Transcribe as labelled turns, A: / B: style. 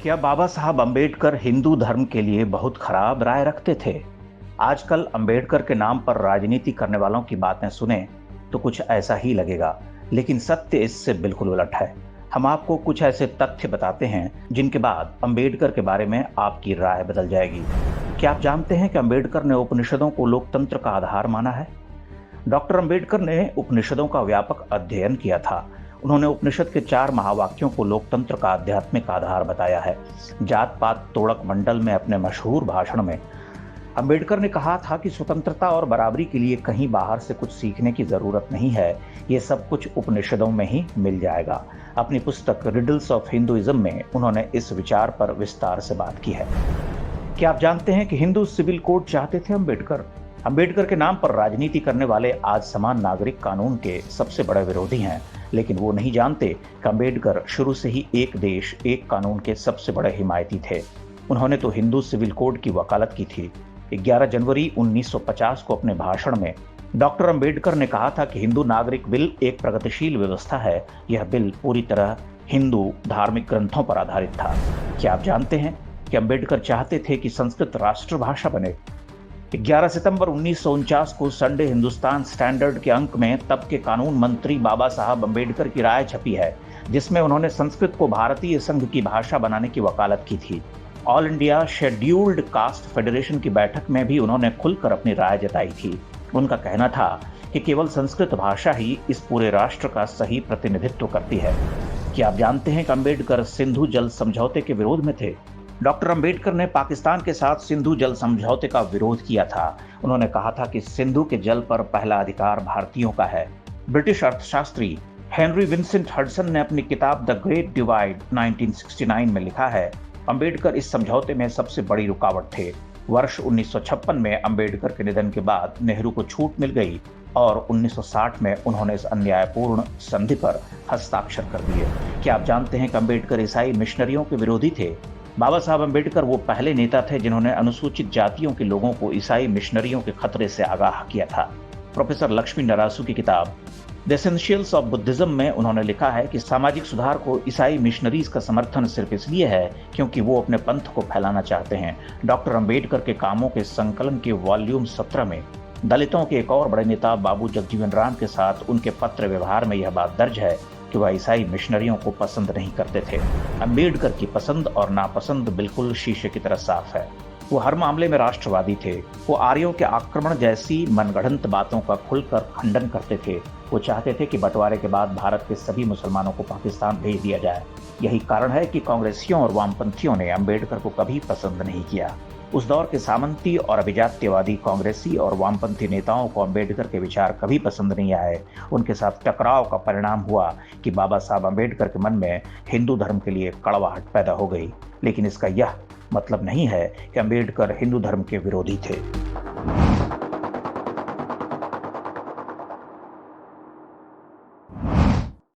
A: क्या बाबा साहब अंबेडकर हिंदू धर्म के लिए बहुत खराब राय रखते थे? आजकल अंबेडकर के नाम पर राजनीति करने वालों की बातें सुने तो कुछ ऐसा ही लगेगा, लेकिन सत्य इससे बिल्कुल उलट है। हम आपको कुछ ऐसे तथ्य बताते हैं जिनके बाद अंबेडकर के बारे में आपकी राय बदल जाएगी। क्या आप जानते हैं कि अंबेडकर ने उपनिषदों को लोकतंत्र का आधार माना है? डॉक्टर अंबेडकर ने उपनिषदों का व्यापक अध्ययन किया था। उन्होंने उपनिषद के 4 महावाक्यों को लोकतंत्र का आध्यात्मिक आधार बताया है। जात पात तोड़क मंडल में अपने मशहूर भाषण में अंबेडकर ने कहा था कि स्वतंत्रता और बराबरी के लिए कहीं बाहर से कुछ सीखने की जरूरत नहीं है, ये सब कुछ उपनिषदों में ही मिल जाएगा। अपनी पुस्तक रिडल्स ऑफ हिंदुइज्म में उन्होंने इस विचार पर विस्तार से बात की है। क्या आप जानते हैं कि हिंदू सिविल कोड चाहते थे अंबेडकर? अंबेडकर के नाम पर राजनीति करने वाले आज समान नागरिक कानून के सबसे बड़े विरोधी हैं, लेकिन वो नहीं जानते कि अंबेडकर शुरू से ही एक देश एक कानून के सबसे बड़े हिमायती थे। उन्होंने तो हिंदू सिविल कोड की वकालत की थी। 11 जनवरी 1950 को अपने भाषण में डॉक्टर अंबेडकर ने कहा था कि हिंदू नागरिक बिल एक प्रगतिशील व्यवस्था है। यह बिल पूरी तरह हिंदू धार्मिक ग्रंथों पर आधारित था। क्या आप जानते हैं कि अंबेडकर चाहते थे कि संस्कृत राष्ट्रभाषा बने? 11 सितंबर 1949 को संडे हिंदुस्तान स्टैंडर्ड के अंक में तब के कानून मंत्री बाबा साहब अंबेडकर की राय छपी है, जिसमें उन्होंने संस्कृत को भारतीय संघ की भाषा बनाने की वकालत की थी। All India scheduled caste federation की बैठक में भी उन्होंने खुलकर अपनी राय जताई थी। उनका कहना था कि केवल संस्कृत भाषा ही इस पूरे राष्ट्र का सही प्रतिनिधित्व करती है। क्या आप जानते हैं कि अंबेडकर सिंधु जल समझौते के विरोध में थे? डॉक्टर अंबेडकर ने पाकिस्तान के साथ सिंधु जल समझौते का विरोध किया था। उन्होंने कहा था कि सिंधु के जल पर पहला अधिकार भारतीयों का है। ब्रिटिश अर्थशास्त्री हेनरी विंसेंट हडसन ने अपनी किताब द ग्रेट डिवाइड 1969 में लिखा है, अंबेडकर इस समझौते में सबसे बड़ी रुकावट थे। वर्ष 1956 में अंबेडकर के निधन के बाद नेहरू को छूट मिल गई और 1960 में उन्होंने इस अन्यायपूर्ण संधि पर हस्ताक्षर कर दिए। क्या आप जानते हैं कि अंबेडकर ईसाई मिशनरियों के विरोधी थे? बाबा साहब अंबेडकर वो पहले नेता थे जिन्होंने अनुसूचित जातियों के लोगों को ईसाई मिशनरियों के खतरे से आगाह किया था। प्रोफेसर लक्ष्मी नरासू की किताब द एसेंशियल्स ऑफ बुद्धिज्म में उन्होंने लिखा है कि सामाजिक सुधार को ईसाई मिशनरीज का समर्थन सिर्फ इसलिए है क्योंकि वो अपने पंथ को फैलाना चाहते हैं। डॉक्टर अंबेडकर के कामों के संकलन के वॉल्यूम 17 में दलितों के एक और बड़े नेता बाबू जगजीवन राम के साथ उनके पत्र व्यवहार में यह बात दर्ज है कि वह ईसाई मिशनरियों को पसंद नहीं करते थे। अंबेडकर की पसंद और नापसंद बिल्कुल शीशे की तरह साफ है। वो हर मामले में राष्ट्रवादी थे। वो आर्यों के आक्रमण जैसी मनगढ़ंत बातों का खुलकर खंडन करते थे। वो चाहते थे कि बंटवारे के बाद भारत के सभी मुसलमानों को पाकिस्तान भेज दिया जाए। यही कारण है कि कांग्रेसियों और वामपंथियों ने अंबेडकर को कभी पसंद नहीं किया। उस दौर के सामंती और अभिजात्यवादी कांग्रेसी और वामपंथी नेताओं को अंबेडकर के विचार कभी पसंद नहीं आए। उनके साथ टकराव का परिणाम हुआ कि बाबा साहब अंबेडकर के मन में हिंदू धर्म के लिए कड़वाहट पैदा हो गई। लेकिन इसका यह मतलब नहीं है कि अंबेडकर हिंदू धर्म के विरोधी थे।